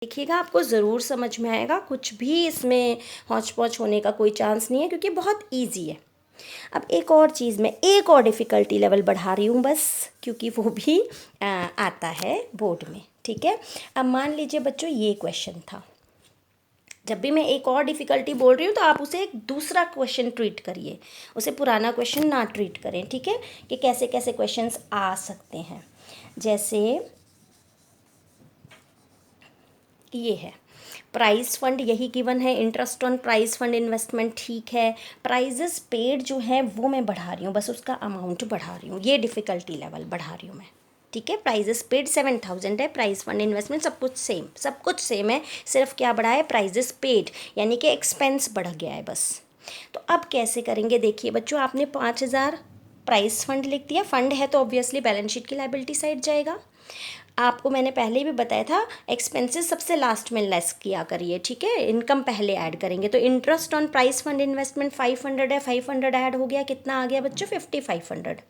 देखिएगा, आपको ज़रूर समझ में आएगा, कुछ भी इसमें हौच पौच होने का कोई चांस नहीं है क्योंकि बहुत ईजी है। अब एक और चीज़, मैं एक और डिफ़िकल्टी लेवल बढ़ा रही हूँ बस, क्योंकि वो भी आता है बोर्ड में। ठीक है, अब मान लीजिए बच्चों ये क्वेश्चन था। जब भी मैं एक और डिफ़िकल्टी बोल रही हूँ तो आप उसे एक दूसरा क्वेश्चन ट्रीट करिए, उसे पुराना क्वेश्चन ना ट्रीट करें। ठीक है, कि कैसे कैसे क्वेश्चंस आ सकते हैं। जैसे ये है प्राइस फंड, यही गिवन है, interest on price fund investment, ठीक है। प्राइजेस पेड जो है वो मैं बढ़ा रही हूँ, बस उसका अमाउंट बढ़ा रही हूँ, ये डिफ़िकल्टी लेवल बढ़ा रही हूँ मैं। ठीक है, प्राइजेस पेड 7000 है, प्राइस फंड इन्वेस्टमेंट सब कुछ सेम, सब कुछ सेम है, सिर्फ क्या बढ़ा है, प्राइजेस पेड, यानी कि एक्सपेंस बढ़ गया है बस। तो अब कैसे करेंगे, देखिए बच्चों, आपने 5000 प्राइस फंड लिख दिया, फंड है तो ऑब्वियसली बैलेंस शीट की लायबिलिटी साइड जाएगा। आपको मैंने पहले भी बताया था, एक्सपेंसेस सबसे लास्ट में लेस किया करिए। ठीक है, इनकम पहले ऐड करेंगे। तो interest on price fund investment 500 है, 500 ऐड हो गया, कितना आ गया बच्चों, 5500।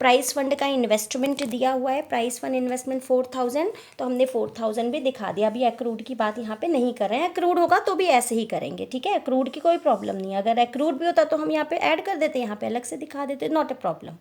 प्राइस फंड का इन्वेस्टमेंट दिया हुआ है, प्राइस फंड इन्वेस्टमेंट 4000, तो हमने 4000 भी दिखा दिया। अभी एक्रूड की बात यहाँ पे नहीं कर रहे हैं, एक्रूड होगा तो भी ऐसे ही करेंगे। ठीक है, एक्रूड की कोई प्रॉब्लम नहीं है, अगर एक्रूड भी होता तो हम यहाँ पे ऐड कर देते, यहाँ पे अलग से दिखा देते, नॉट ए प्रॉब्लम।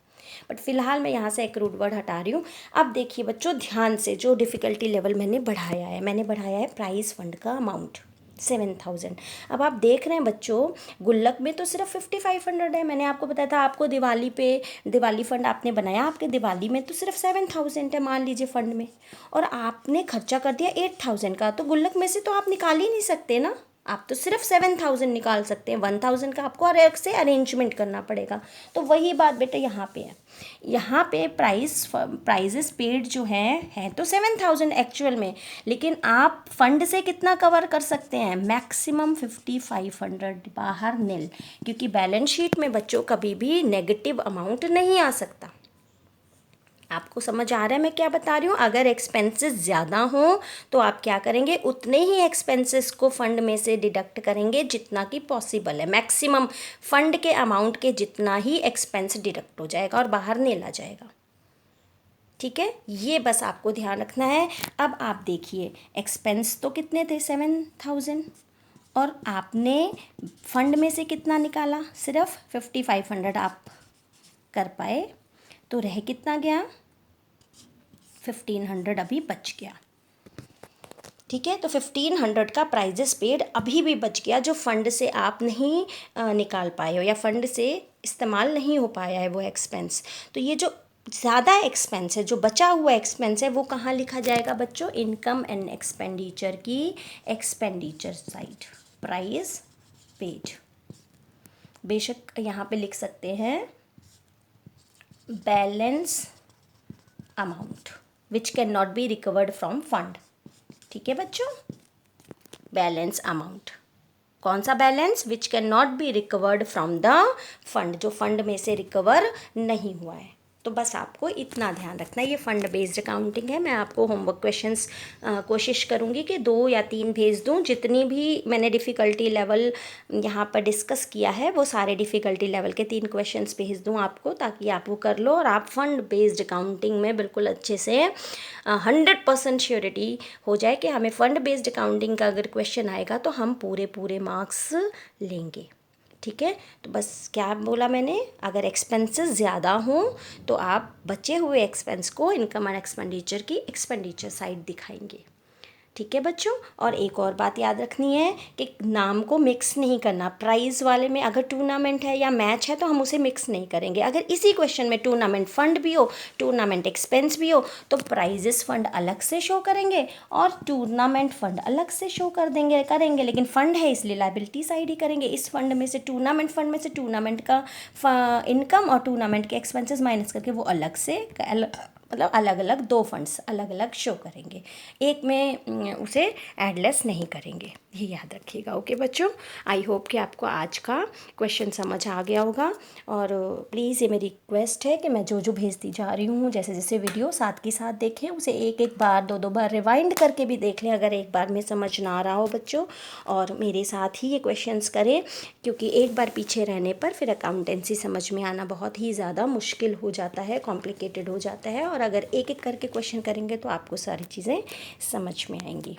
बट फिलहाल मैं यहाँ से एक्रूड वर्ड हटा रही हूँ। अब देखिए बच्चों ध्यान से, जो डिफ़िकल्टी लेवल मैंने बढ़ाया है, मैंने बढ़ाया है प्राइस फंड का अमाउंट 7000। अब आप देख रहे हैं बच्चों, गुल्लक में तो सिर्फ 5500 है। मैंने आपको बताया था, आपको दिवाली पे दिवाली फंड आपने बनाया, आपके दिवाली में तो सिर्फ 7000 है मान लीजिए फंड में, और आपने खर्चा कर दिया 8000 का, तो गुल्लक में से तो आप निकाल ही नहीं सकते ना, आप तो सिर्फ 7000 निकाल सकते हैं, 1000 का आपको अलग से अरेंजमेंट करना पड़ेगा। तो वही बात बेटा यहाँ पे है, यहाँ पे प्राइजेस पेड जो है तो 7000 एक्चुअल में, लेकिन आप फंड से कितना कवर कर सकते हैं, मैक्सिमम 5500, बाहर नील, क्योंकि बैलेंस शीट में बच्चों कभी भी नेगेटिव अमाउंट नहीं आ सकता। आपको समझ आ रहा है मैं क्या बता रही हूँ। अगर एक्सपेंसेस ज़्यादा हों तो आप क्या करेंगे, उतने ही एक्सपेंसेस को फंड में से डिडक्ट करेंगे जितना कि पॉसिबल है, मैक्सिमम फंड के अमाउंट के जितना ही एक्सपेंस डिडक्ट हो जाएगा और बाहर नहीं ला जाएगा। ठीक है, ये बस आपको ध्यान रखना है। अब आप देखिए, एक्सपेंस तो कितने थे 7000, और आपने फंड में से कितना निकाला, सिर्फ 5500 आप कर पाए, तो रह कितना गया, 1500 अभी बच गया। ठीक है, तो 1500 का प्राइजेस पेड अभी भी बच गया, जो फंड से आप नहीं निकाल पाए हो, या फंड से इस्तेमाल नहीं हो पाया है वो एक्सपेंस। तो ये जो ज़्यादा एक्सपेंस है, जो बचा हुआ एक्सपेंस है, वो कहाँ लिखा जाएगा बच्चों, इनकम एंड एक्सपेंडिचर की एक्सपेंडिचर साइड, प्राइस पेड। बेशक यहाँ पे लिख सकते हैं balance amount which can not be recovered from fund. ठीक है बच्चों, बैलेंस अमाउंट, कौन सा balance, which can not be recovered from the fund, जो फंड में से रिकवर नहीं हुआ है। तो बस आपको इतना ध्यान रखना है, ये फंड बेस्ड अकाउंटिंग है। मैं आपको होमवर्क क्वेश्चंस कोशिश करूँगी कि 2 या 3 भेज दूँ, जितनी भी मैंने डिफ़िकल्टी लेवल यहाँ पर डिस्कस किया है वो सारे डिफ़िकल्टी लेवल के 3 क्वेश्चंस भेज दूँ आपको, ताकि आप वो कर लो और आप फंड बेस्ड अकाउंटिंग में बिल्कुल अच्छे से 100% श्योरिटी हो जाए कि हमें फंड बेस्ड अकाउंटिंग का अगर क्वेश्चन आएगा तो हम पूरे मार्क्स लेंगे। ठीक है, तो बस क्या बोला मैंने, अगर एक्सपेंसेस ज़्यादा हों तो आप बचे हुए एक्सपेंस को इनकम एंड एक्सपेंडिचर की एक्सपेंडिचर साइड दिखाएंगे। ठीक है बच्चों, और एक और बात याद रखनी है कि नाम को मिक्स नहीं करना। प्राइज़ वाले में अगर टूर्नामेंट है या मैच है तो हम उसे मिक्स नहीं करेंगे। अगर इसी क्वेश्चन में टूर्नामेंट फंड भी हो, टूर्नामेंट एक्सपेंस भी हो, तो प्राइजेस फंड अलग से शो करेंगे और टूर्नामेंट फंड अलग से शो करेंगे, लेकिन फंड है इसलिए लायबिलिटी साइड ही करेंगे। इस फंड में से, टूर्नामेंट फंड में से टूर्नामेंट का इनकम और टूर्नामेंट के एक्सपेंसेस माइनस करके वो अलग से मतलब अलग अलग 2 फंड्स अलग अलग शो करेंगे, एक में उसे एडलेस नहीं करेंगे, ये याद रखिएगा। ओके बच्चों, आई होप कि आपको आज का क्वेश्चन समझ आ गया होगा। और प्लीज़ ये मेरी रिक्वेस्ट है कि मैं जो जो भेजती जा रही हूँ, जैसे जैसे वीडियो साथ के साथ देखें, उसे एक बार 2 बार रिवाइंड करके भी देख लें अगर एक बार में समझ ना आ रहा हो बच्चों, और मेरे साथ ही ये क्वेश्चंस करें, क्योंकि एक बार पीछे रहने पर फिर अकाउंटेंसी समझ में आना बहुत ही ज़्यादा मुश्किल हो जाता है, कॉम्प्लिकेटेड हो जाता है, और अगर एक एक करके क्वेश्चन करेंगे तो आपको सारी चीज़ें समझ में आएंगी।